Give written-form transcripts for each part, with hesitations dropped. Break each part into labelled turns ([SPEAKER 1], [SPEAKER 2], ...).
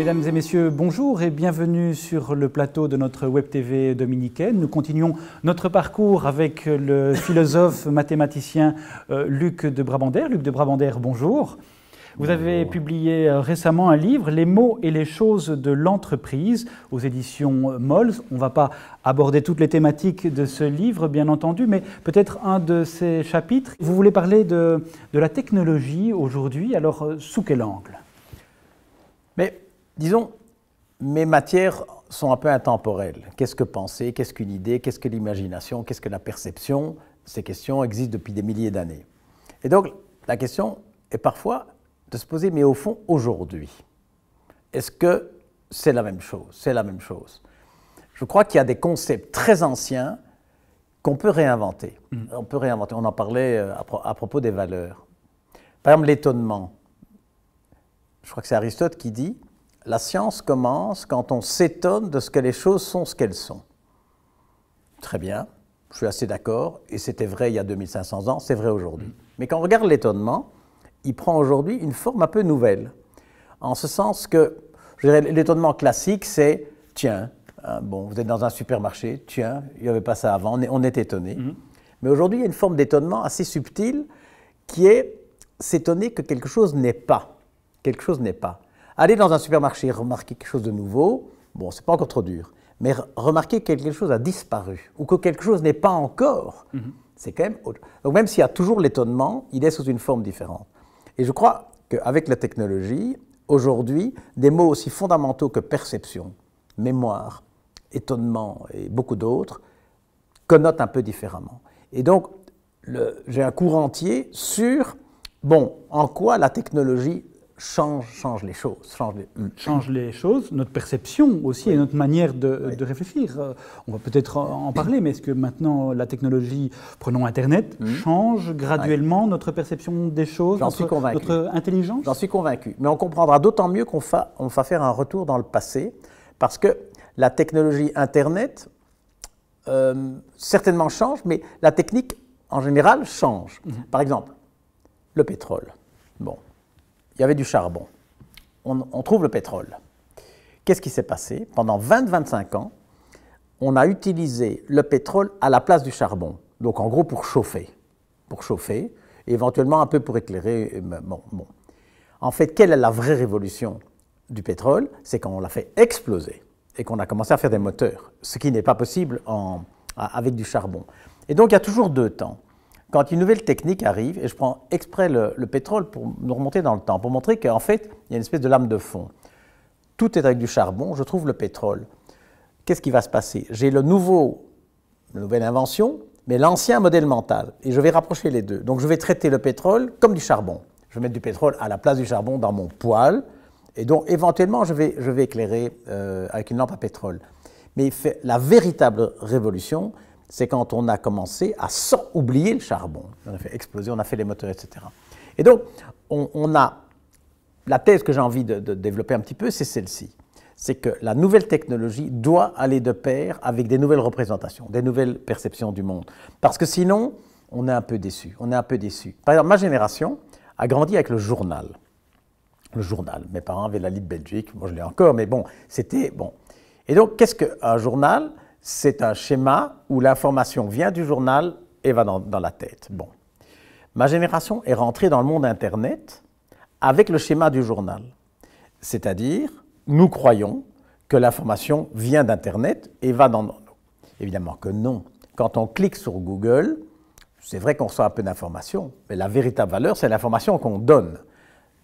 [SPEAKER 1] Mesdames et messieurs, bonjour et bienvenue sur le plateau de notre Web TV dominicaine. Nous continuons notre parcours avec le philosophe mathématicien Luc de Brabander. Luc de Brabander, bonjour. Vous avez publié récemment un livre, Les mots et les choses de l'entreprise, aux éditions Mols. On ne va pas aborder toutes les thématiques de ce livre, bien entendu, mais peut-être un de ces chapitres. Vous voulez parler de la technologie aujourd'hui, alors sous quel angle ?
[SPEAKER 2] Mais disons, mes matières sont un peu intemporelles. Qu'est-ce que penser? Qu'est-ce qu'une idée? Qu'est-ce que l'imagination? Qu'est-ce que la perception? Ces questions existent depuis des milliers d'années. Et donc, la question est parfois de se poser, mais au fond, aujourd'hui, est-ce que c'est la même chose? C'est la même chose. Je crois qu'il y a des concepts très anciens qu'on peut réinventer. On peut réinventer. On en parlait à propos des valeurs. Par exemple, l'étonnement. Je crois que c'est Aristote qui dit « La science commence quand on s'étonne de ce que les choses sont ce qu'elles sont ». Très bien, je suis assez d'accord, et c'était vrai il y a 2500 ans, c'est vrai aujourd'hui. Mais quand on regarde l'étonnement, il prend aujourd'hui une forme un peu nouvelle, en ce sens que, je dirais, l'étonnement classique, c'est « Tiens, bon, vous êtes dans un supermarché, tiens, il n'y avait pas ça avant, on est étonné ». Mais aujourd'hui, il y a une forme d'étonnement assez subtile qui est s'étonner que quelque chose n'est pas. Quelque chose n'est pas. Aller dans un supermarché et remarquer quelque chose de nouveau, bon, c'est pas encore trop dur, mais remarquer que quelque chose a disparu ou que quelque chose n'est pas encore, c'est quand même autre. Donc même s'il y a toujours l'étonnement, il est sous une forme différente. Et je crois qu'avec la technologie, aujourd'hui, des mots aussi fondamentaux que perception, mémoire, étonnement et beaucoup d'autres connotent un peu différemment. Et donc, j'ai un cours entier sur, bon, en quoi la technologie change les choses.
[SPEAKER 1] Change les choses, notre perception aussi et notre manière de réfléchir. On va peut-être en parler, mais est-ce que maintenant la technologie, prenons Internet, change graduellement notre perception des choses, notre intelligence?
[SPEAKER 2] J'en suis convaincu. Mais on comprendra d'autant mieux qu'on va faire un retour dans le passé, parce que la technologie Internet certainement change, mais la technique en général change. Par exemple, le pétrole. Bon. Il y avait du charbon. On trouve le pétrole. Qu'est-ce qui s'est passé? Pendant 20-25 ans, on a utilisé le pétrole à la place du charbon. Donc en gros pour chauffer. Et éventuellement un peu pour éclairer. Bon. En fait, quelle est la vraie révolution du pétrole? C'est quand on l'a fait exploser et qu'on a commencé à faire des moteurs, ce qui n'est pas possible avec du charbon. Et donc il y a toujours deux temps. Quand une nouvelle technique arrive, et je prends exprès le pétrole pour nous remonter dans le temps, pour montrer qu'en fait, il y a une espèce de lame de fond. Tout est avec du charbon, je trouve le pétrole. Qu'est-ce qui va se passer? J'ai la nouvelle invention, mais l'ancien modèle mental. Et je vais rapprocher les deux. Donc je vais traiter le pétrole comme du charbon. Je vais mettre du pétrole à la place du charbon dans mon poêle. Et donc éventuellement, je vais éclairer avec une lampe à pétrole. Mais la véritable révolution, c'est quand on a commencé à oublier le charbon. On a fait exploser, on a fait les moteurs, etc. Et donc, la thèse que j'ai envie de développer un petit peu, c'est celle-ci. C'est que la nouvelle technologie doit aller de pair avec des nouvelles représentations, des nouvelles perceptions du monde. Parce que sinon, on est un peu déçu. Par exemple, ma génération a grandi avec le journal. Le journal. Mes parents avaient la Libre Belgique, moi je l'ai encore, mais bon, c'était bon. Et donc, qu'est-ce qu'un journal ? C'est un schéma où l'information vient du journal et va dans la tête. Bon. Ma génération est rentrée dans le monde Internet avec le schéma du journal. C'est-à-dire, nous croyons que l'information vient d'Internet et va dans... Évidemment que non. Quand on clique sur Google, c'est vrai qu'on reçoit un peu d'informations, mais la véritable valeur, c'est l'information qu'on donne.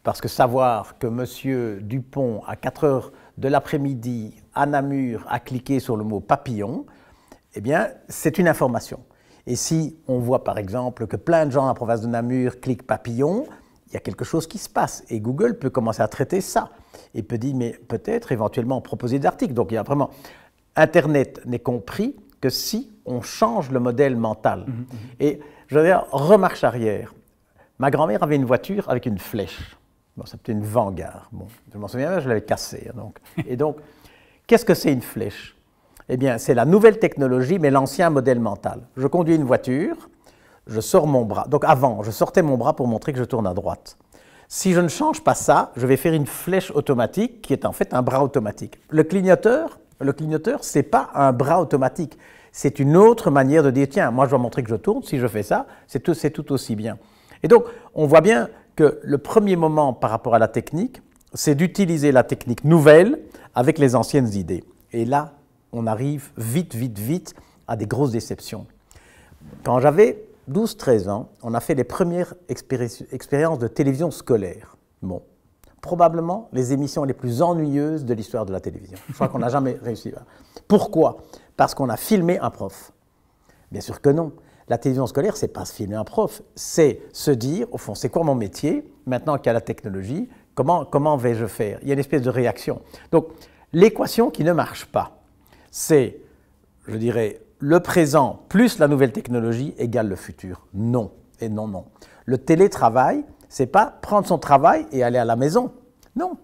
[SPEAKER 2] Parce que savoir que M. Dupont, à 4 heures de l'après-midi, à Namur, a cliqué sur le mot papillon, eh bien, c'est une information. Et si on voit par exemple que plein de gens dans la province de Namur cliquent papillon, il y a quelque chose qui se passe. Et Google peut commencer à traiter ça. Et peut dire, mais peut-être éventuellement proposer des articles. Donc il y a vraiment... Internet n'est compris que si on change le modèle mental. Et je veux dire, remarche arrière. Ma grand-mère avait une voiture avec une flèche. Bon, c'était une Vanguard. Bon, je m'en souviens, je l'avais cassée. Et donc, qu'est-ce que c'est une flèche? Eh bien, c'est la nouvelle technologie, mais l'ancien modèle mental. Je conduis une voiture, je sors mon bras. Donc avant, je sortais mon bras pour montrer que je tourne à droite. Si je ne change pas ça, je vais faire une flèche automatique qui est en fait un bras automatique. Le clignoteur, ce n'est pas un bras automatique. C'est une autre manière de dire, tiens, moi je dois montrer que je tourne, si je fais ça, c'est tout aussi bien. Et donc, on voit bien que le premier moment par rapport à la technique, c'est d'utiliser la technique nouvelle avec les anciennes idées. Et là, on arrive vite à des grosses déceptions. Quand j'avais 12-13 ans, on a fait les premières expériences de télévision scolaire. Bon, probablement les émissions les plus ennuyeuses de l'histoire de la télévision. Je crois qu'on n'a jamais réussi. Pourquoi? Parce qu'on a filmé un prof. Bien sûr que non. La télévision scolaire, ce n'est pas se filmer un prof, c'est se dire, au fond, c'est quoi mon métier? Maintenant qu'il y a la technologie, comment vais-je faire? Il y a une espèce de réaction. Donc, l'équation qui ne marche pas, c'est, je dirais, le présent plus la nouvelle technologie égale le futur. Non, et non, non. Le télétravail, c'est pas prendre son travail et aller à la maison. Non.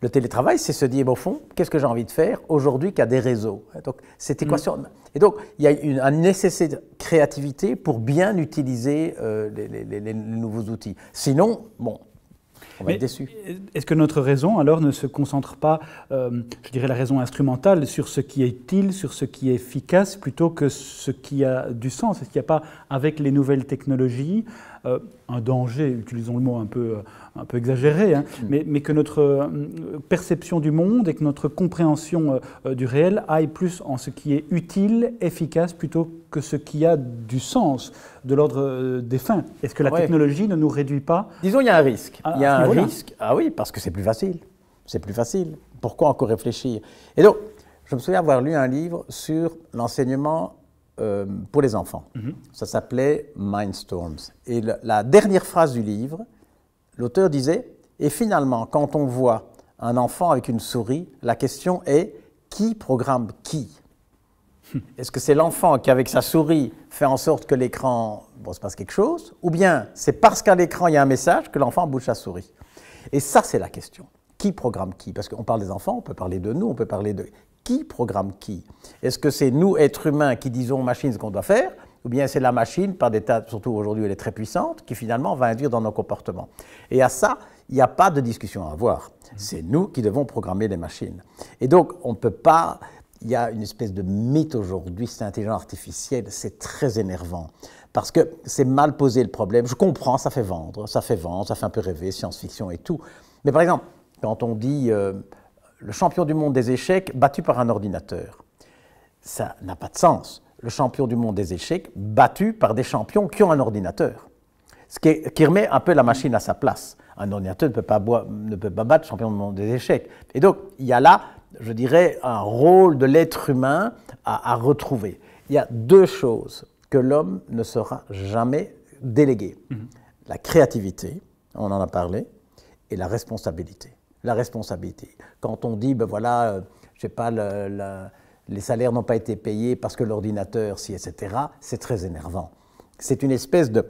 [SPEAKER 2] Le télétravail, c'est se dire, au fond, qu'est-ce que j'ai envie de faire aujourd'hui qu'il y a des réseaux? Donc, cette équation. Et donc, il y a une nécessaire créativité pour bien utiliser les nouveaux outils. Sinon, bon, on va être déçu.
[SPEAKER 1] Est-ce que notre raison, alors, ne se concentre pas, je dirais la raison instrumentale, sur ce qui est utile, sur ce qui est efficace, plutôt que ce qui a du sens? Est-ce qu'il n'y a pas, avec les nouvelles technologies, un danger, utilisons le mot un peu exagéré, hein, mais que notre perception du monde et que notre compréhension du réel aille plus en ce qui est utile, efficace, plutôt que ce qui a du sens, de l'ordre des fins? Est-ce que la technologie ne nous réduit pas?
[SPEAKER 2] Disons, il y a un risque. Il y a un risque. Ah oui, parce que c'est plus facile. C'est plus facile. Pourquoi encore réfléchir? Et donc, je me souviens avoir lu un livre sur l'enseignement pour les enfants. Ça s'appelait Mindstorms. Et la dernière phrase du livre, l'auteur disait, et finalement, quand on voit un enfant avec une souris, la question est, qui programme qui? Est-ce que c'est l'enfant qui, avec sa souris, fait en sorte que l'écran, se passe quelque chose, ou bien c'est parce qu'à l'écran, il y a un message que l'enfant bouge sa souris? Et ça, c'est la question. Qui programme qui? Parce qu'on parle des enfants, on peut parler de nous, on peut parler de... Qui programme qui? Est-ce que c'est nous, êtres humains, qui disons aux machines ce qu'on doit faire, ou bien c'est la machine, par des tas, surtout aujourd'hui elle est très puissante, qui finalement va induire dans nos comportements? Et à ça, il n'y a pas de discussion à avoir. C'est nous qui devons programmer les machines. Et donc, on ne peut pas... Il y a une espèce de mythe aujourd'hui, c'est l'intelligence artificielle, c'est très énervant. Parce que c'est mal posé le problème. Je comprends, ça fait vendre, ça fait un peu rêver, science-fiction et tout. Mais par exemple, quand on dit le champion du monde des échecs battu par un ordinateur, ça n'a pas de sens. Le champion du monde des échecs battu par des champions qui ont un ordinateur. Ce qui remet un peu la machine à sa place. Un ordinateur ne peut pas battre le champion du monde des échecs. Et donc, il y a là, je dirais, un rôle de l'être humain à retrouver. Il y a deux choses que l'homme ne saura jamais déléguer. La créativité, on en a parlé, et la responsabilité. La responsabilité. Quand on dit, ben voilà, je sais pas, les salaires n'ont pas été payés parce que l'ordinateur, si, etc., c'est très énervant. C'est une espèce de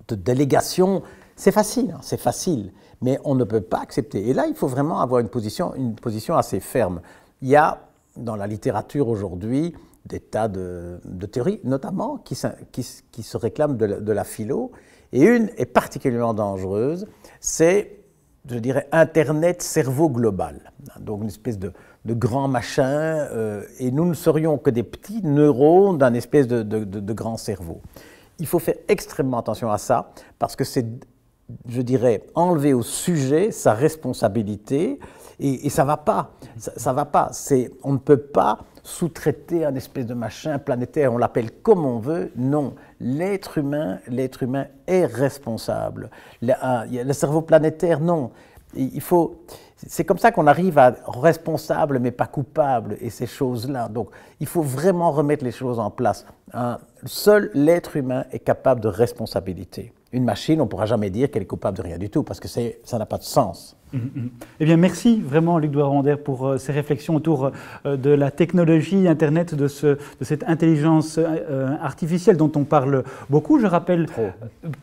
[SPEAKER 2] délégation. C'est facile, mais on ne peut pas accepter. Et là, il faut vraiment avoir une position assez ferme. Il y a, dans la littérature aujourd'hui, des tas de théories, notamment qui se réclament de la philo. Et une est particulièrement dangereuse, c'est, je dirais, Internet cerveau global. Donc une espèce de grand machin, et nous ne serions que des petits neurones d'un espèce de grand cerveau. Il faut faire extrêmement attention à ça, parce que c'est, je dirais, enlever au sujet sa responsabilité, et ça ne va pas. Ça va pas. On ne peut pas sous-traiter un espèce de machin planétaire, on l'appelle comme on veut. Non, l'être humain est responsable. Le cerveau planétaire, non. C'est comme ça qu'on arrive à responsable mais pas coupable et ces choses-là. Donc il faut vraiment remettre les choses en place. Seul l'être humain est capable de responsabilité. Une machine, on ne pourra jamais dire qu'elle est coupable de rien du tout parce que ça n'a pas de sens.
[SPEAKER 1] Eh bien, merci vraiment Luc de Brabander pour ces réflexions autour de la technologie Internet, de cette intelligence artificielle dont on parle beaucoup. Je rappelle,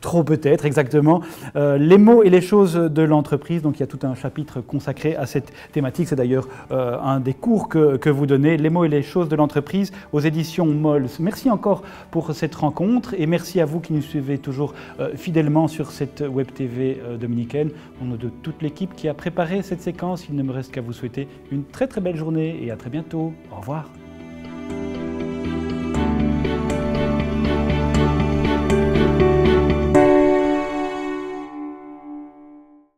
[SPEAKER 1] trop peut-être, exactement, les mots et les choses de l'entreprise. Donc il y a tout un chapitre consacré à cette thématique. C'est d'ailleurs un des cours que vous donnez, les mots et les choses de l'entreprise aux éditions Mols. Merci encore pour cette rencontre et merci à vous qui nous suivez toujours fidèlement sur cette Web TV dominicaine. Au nom de toute l'équipe qui a préparé cette séquence, il ne me reste qu'à vous souhaiter une très très belle journée et à très bientôt. Au revoir.